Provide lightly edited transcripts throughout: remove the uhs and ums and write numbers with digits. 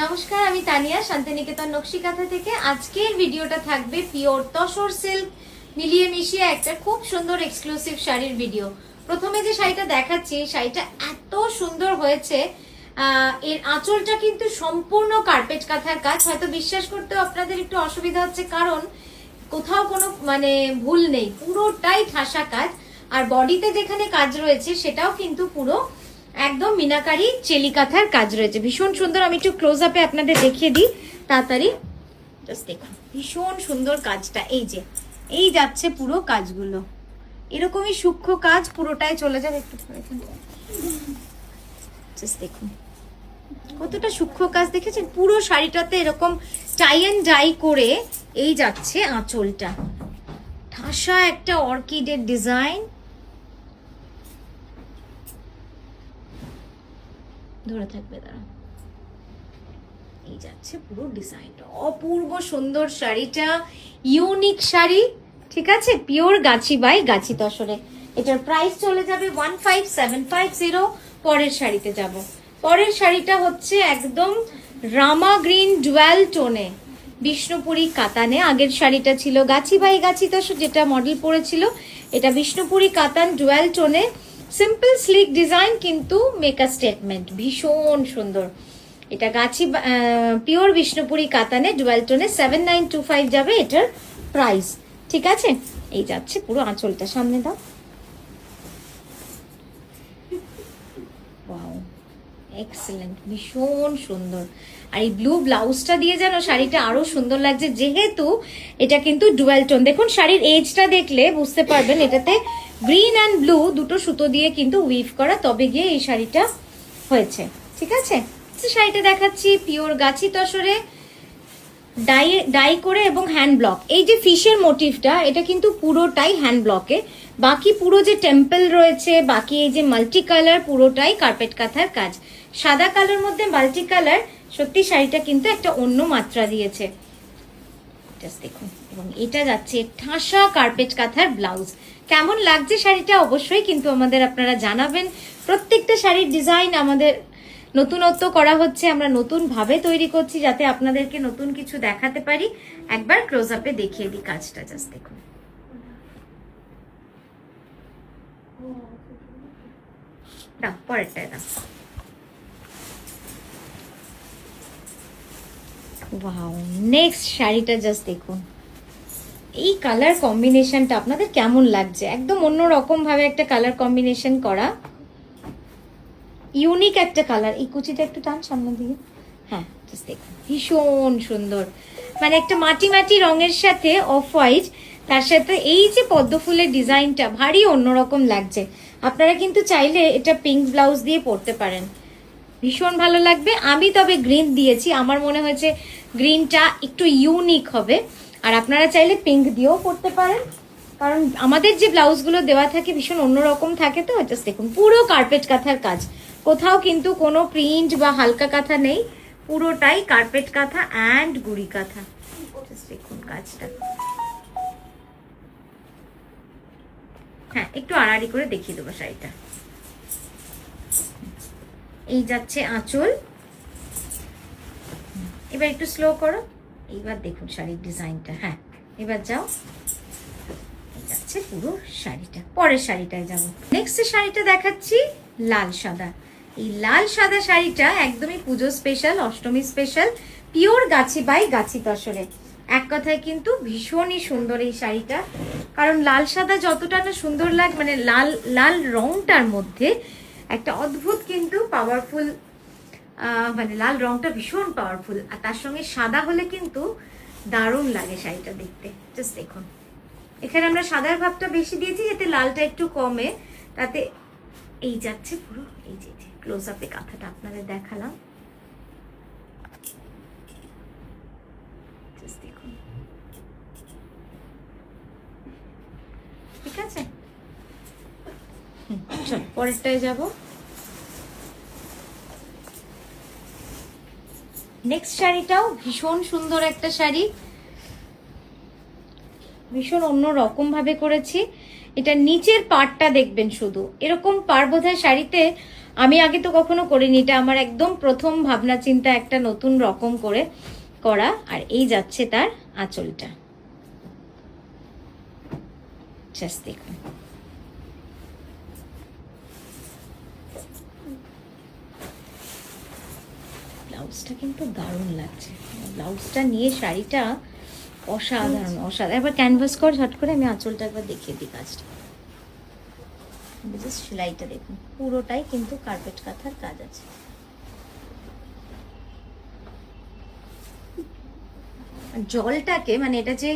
নমস্কার, আমি তানিয়া শান্তিনিকেতন নকশি কাঁথা থেকে। আজকের ভিডিওটা থাকবে পিওর তসর সিল্ক মিলিয়ে মিশিয়ে একটা খুব সুন্দর এক্সক্লুসিভ শাড়ির ভিডিও। প্রথমে যে শাড়িটা দেখাচ্ছি, এই শাড়িটা এত সুন্দর হয়েছে। এর আঁচলটা কিন্তু সম্পূর্ণ কার্পেট কাঁথার কাজ। হয়তো বিশ্বাস করতেও আপনাদের একটু অসুবিধা হচ্ছে, কারণ কোথাও কোনো ভুল নেই, পুরোটাই ঠাসা কাজ। আর বডিতে যেখানে কাজ রয়েছে সেটাও কিন্তু পুরো একদম মিনাকারি চেলি কাঁথার কাজ রয়েছে, ভীষণ সুন্দর। আমি একটু ক্লোজ আপে আপনাদের দেখিয়ে দিই তাড়াতাড়ি, জাস্ট দেখুন ভীষণ সুন্দর কাজটা। এই যাচ্ছে পুরো কাজগুলো, এরকমই সূক্ষ্ম কাজ পুরোটাই চলে যাবে। একটু জাস্ট দেখুন কতটা সূক্ষ্ম কাজ, দেখেছেন? পুরো শাড়িটাতে এরকম টাই এন্ড ডাই করে এই যাচ্ছে আঁচলটা, ঠাসা একটা অর্কিডের ডিজাইন। ধরে থাকবে দাঁড়া, এই যাচ্ছে পুরো ডিজাইনটা, অপূর্ব সুন্দর শাড়িটা, ইউনিক শাড়ি, ঠিক আছে? পিওর গাছি বাই গাছি তসরে। এটার প্রাইস চলে যাবে 15750। পরের শাড়িতে যাব। পরের শাড়িটা হচ্ছে একদম রামা গ্রিন ডুয়াল টোনে বিষ্ণুপুরি কাতানে। আগের শাড়িটা ছিল গাছি বাই গাছি তসর, যেটা মডেল পরেছিল। এটা বিষ্ণুপুরি কাতান ডুয়াল টোনে, সিম্পল স্লিক ডিজাইন কিন্তু মেকআপ স্টেটমেন্ট, ভীষণ সুন্দর। এটা গাছি পিওর বিষ্ণুপুরি কাতানে ডুয়াল টোনে 7925 যাবে এটার প্রাইস, ঠিক আছে? এই যাচ্ছে পুরো আঁচলটা, সামনে দাও। ওয়াও, এক্সেলেন্ট, ভীষণ সুন্দর। আর এই ব্লু ব্লাউজটা দিয়ে যেন শাড়িটা আরো সুন্দর লাগছে, যেহেতু এটা কিন্তু ডুয়াল টোন। দেখুন শাড়ির এজটা দেখলে বুঝতে পারবেন, এটাতে গ্রিন অ্যান্ড ব্লু দুটো সুতো দিয়ে কিন্তু উইভ করা, তবে গিয়ে এই শাড়িটা হয়েছে, ঠিক আছে? শাড়িটা দেখাচ্ছি পিওর গাছি তসরে, ডাই করে এবং হ্যান্ড ব্লক। এই যে ফিশের মোটিভটা, এটা কিন্তু পুরোটাই হ্যান্ড ব্লকে। বাকি পুরো যে টেম্পল রয়েছে, বাকি এই যে মাল্টি কালার, পুরোটাই কার্পেট কাঁথার কাজ। সাদা কালার মধ্যে মাল্টি কালার, সত্যি শাড়িটা কিন্তু একটা অন্য মাত্রা দিয়েছে, জাস্ট দেখুন। এবং এটা যাচ্ছে ঠাসা কার্পেট কাঁথার ব্লাউজ। কেমন লাগছে শাড়িটা অবশ্যই কিন্তু আমাদের আপনারা জানাবেন। প্রত্যেকটা শাড়ির ডিজাইন আমাদের নতুনত্ব করা হচ্ছে, আমরা নতুন ভাবে তৈরি করছি যাতে আপনাদেরকে নতুন কিছু দেখাতে পারি। একবার ক্লোজ আপে দেখিয়ে দিই কাজটা, জাস্ট দেখুন। দাও পরেরটায় দাও। ওয়াও, নেক্সট শাড়িটা জাস্ট দেখুন। এই কালার কম্বিনেশনটা আপনাদের কেমন লাগছে? একদম অন্যরকম ভাবে একটা কালার কম্বিনেশন করা, ইউনিক একটা কালার। এই কুচিটা একটু টান সামনে দিকে, হ্যাঁ জাস্ট দেখুন, ভীষণ সুন্দর। একটা মাটি মাটি রঙের সাথে অফ হোয়াইট, তার সাথে এই যে পদ্ম ফুলের ডিজাইনটা ভারী অন্যরকম লাগছে। আপনারা কিন্তু চাইলে এটা পিঙ্ক ব্লাউজ দিয়ে পরতে পারেন, ভীষণ ভালো লাগবে। আমি তবে গ্রিন দিয়েছি, আমার মনে হয়েছে গ্রিনটা একটু ইউনিক হবে। আর আপনারা চাইলে পিঙ্ক দিয়েও পরতে পারেন, কারণ আমাদের যে ব্লাউজগুলো দেওয়া থাকে ভীষণ অন্যরকম থাকে। তো জাস্ট দেখুন পুরো কার্পেট কাঁথার কাজ, কোথাও কিন্তু কোনো প্রিন্ট বা হালকা কাঁথা নেই, পুরোটাই কার্পেট কাঁথা অ্যান্ড গুড়ি কাঁথা। দেখুন কাজটা, হ্যাঁ একটু আড়াআড়ি করে দেখিয়ে দেবো শাড়িটা। এই যাচ্ছে আঁচল, এবার একটু স্লো করো। এইবার দেখুন শাড়ির ডিজাইনটা, হ্যাঁ এবার যাও। যাচ্ছে পুরো শাড়িটা। পরের শাড়িটায় যাবো। নেক্সট শাড়িটা দেখাচ্ছি লাল সাদা। এই লাল সাদা শাড়িটা একদমই পুজো special, Ashtami special, pure Gachhi by গাছি তসরে। এক কথায় কিন্তু ভীষণই সুন্দর এই শাড়িটা, কারণ লাল সাদা যতটা না সুন্দর লাগে, লাল লাল রংটার মধ্যে একটা অদ্ভুত কিন্তু পাওয়ারফুল, লাল রংটা ভীষণ পাওয়ারফুল। আর তার সঙ্গে সাদা হলে কিন্তু দারুণ লাগে শাড়িটা দেখতে। জাস্ট দেখুন, এখানে আমরা সাদার ভাবটা বেশি দিয়েছি যাতে লালটা একটু কমে, তাতে এই যাচ্ছে পুরো। এই যে ক্লোজ আপে কাঁথাটা আপনাদের দেখালাম, দেখুন, ঠিক আছে? চল পরেরটায় যাব। নেক্সট শাড়িটাও ভীষণ সুন্দর একটা শাড়ি, ভীষণ অন্য রকম ভাবে করেছি। এটা নিচের পাড়টা দেখবেন, শুধু এরকম পাড় বোধহয় শাড়িতে আমি আগে তো কখনো করিনি, এটা আমার একদম প্রথম ভাবনা চিন্তা, একটা নতুন রকম করে করা। আর এই যাচ্ছে তার আঁচলটা, জাস্ট দেখুন। ব্লাউজটা কিন্তু দারুণ লাগছে, ব্লাউজটা নিয়ে শাড়িটা অসাধারণ অসাধারণ। একবার ক্যানভাস কর ঝট করে, আমি আঁচলটা একবার দেখিয়ে দিই কাজটা। জাস্ট সেলাইটা দেখুন, পুরোটাই কিন্তু কার্পেট কাঁথার কাজ আছে। জলটাকে মানে এটা যে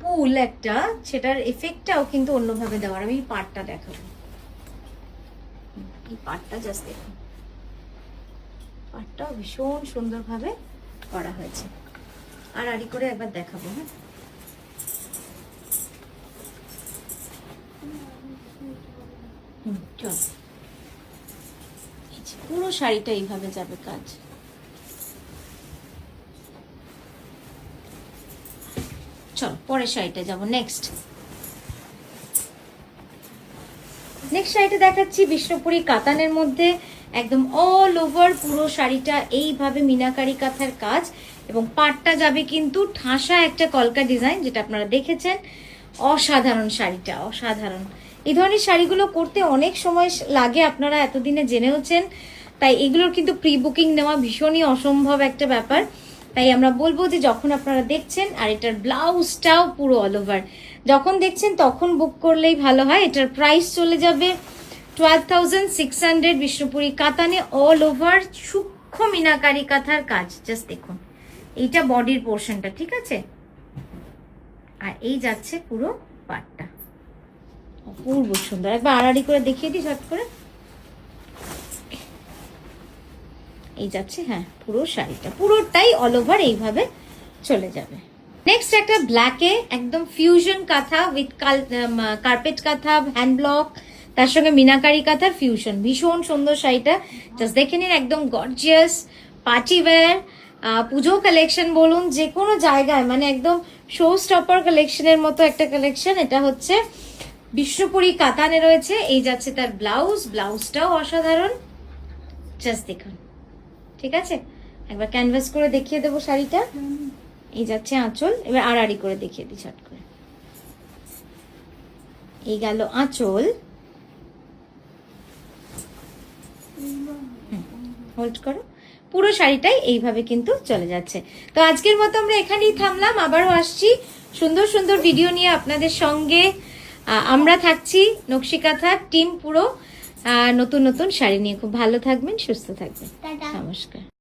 পুল একটা, সেটার এফেক্টটাও কিন্তু অন্যভাবে দেওয়ার। আমি পাড়টা দেখাবো, এই পাড়টা জাস্ট দেখুন, পাড়টাও ভীষণ সুন্দরভাবে করা হয়েছে। আর আড়ি করে একবার দেখাবো। হ্যাঁ, চল, পুরো শাড়িটা এইভাবে যাবে কাজ। চল পরের শাড়িটা যাবো। নেক্সট শাড়িটা দেখাচ্ছি বিষ্ণুপুরি কাতানের মধ্যে, একদম অল ওভার পুরো শাড়িটা এইভাবে মিনাকারি কাঁথার কাজ, এবং পাটটা যাবে কিন্তু ঠাসা একটা কলকা ডিজাইন, যেটা আপনারা দেখেছেন। অসাধারণ শাড়িটা, অসাধারণ। এই ধরনের শাড়িগুলো করতে অনেক সময় লাগে, আপনারা এতদিনে জেনেওছেন। তাই এগুলোর কিন্তু প্রি বুকিং নেওয়া ভীষণই অসম্ভব একটা ব্যাপার। তাই আমরা বলবো যে যখন আপনারা দেখছেন, আর এটার ব্লাউজটাও পুরো অল ওভার, যখন দেখছেন তখন বুক করলেই ভালো হয়। এটার প্রাইস চলে যাবে 12,600 বিষ্ণুপুরি কাতানে, অল ওভার সূক্ষ্ম মিনাকারি কাঁথার কাজ। জাস্ট দেখুন, এইটা বডির পোর্শনটা, ঠিক আছে? আর এই যাচ্ছে পুরো পাটটা, অপূর্ব সুন্দর। একবার আড়াআড়ি করে দেখিয়ে দিই ঝট করে। এই যাচ্ছে, হ্যাঁ, পুরো শাড়িটা পুরোটাই অল ওভার এইভাবে চলে যাবে। নেক্সট একটা ব্ল্যাকে একদম ফিউশন কাঁথা উইথ কার্পেট কাঁথা, হ্যান্ড ব্লক, তার সঙ্গে মিনাকারি কাঁথার ফিউশন। ভীষণ সুন্দর শাড়িটা, জাস্ট দেখে নিন, একদম গর্জিয়াস পার্টি ওয়্যার, পুজো কালেকশন বলুন, যে কোনো জায়গায় মানে একদম শো স্টপার কালেকশনের মতো একটা কালেকশন। এটা হচ্ছে বিষ্ণুপুরি কাতানে রয়েছে। এই যাচ্ছে তার ব্লাউজ, ব্লাউজটাও অসাধারণ, জাস্ট দেখুন, ঠিক আছে? একবার ক্যানভাস করে দেখিয়ে দেবো শাড়িটা। এই যাচ্ছে আঁচল, এবার আড়াআড়ি করে দেখিয়ে দিই ছট করে। এই গেল আঁচল, হোল্ড করো। পুরো শাড়িটাই এইভাবে কিন্তু চলে যাচ্ছে। তো আজকের মতো আমরা এখানেই থামলাম, আবারও আসছি সুন্দর সুন্দর ভিডিও নিয়ে আপনাদের সঙ্গে। আমরা থাকছি নকশি কাঁথার টিম পুরো, নতুন নতুন শাড়ি নিয়ে। খুব ভালো থাকবেন, সুস্থ থাকবেন, নমস্কার।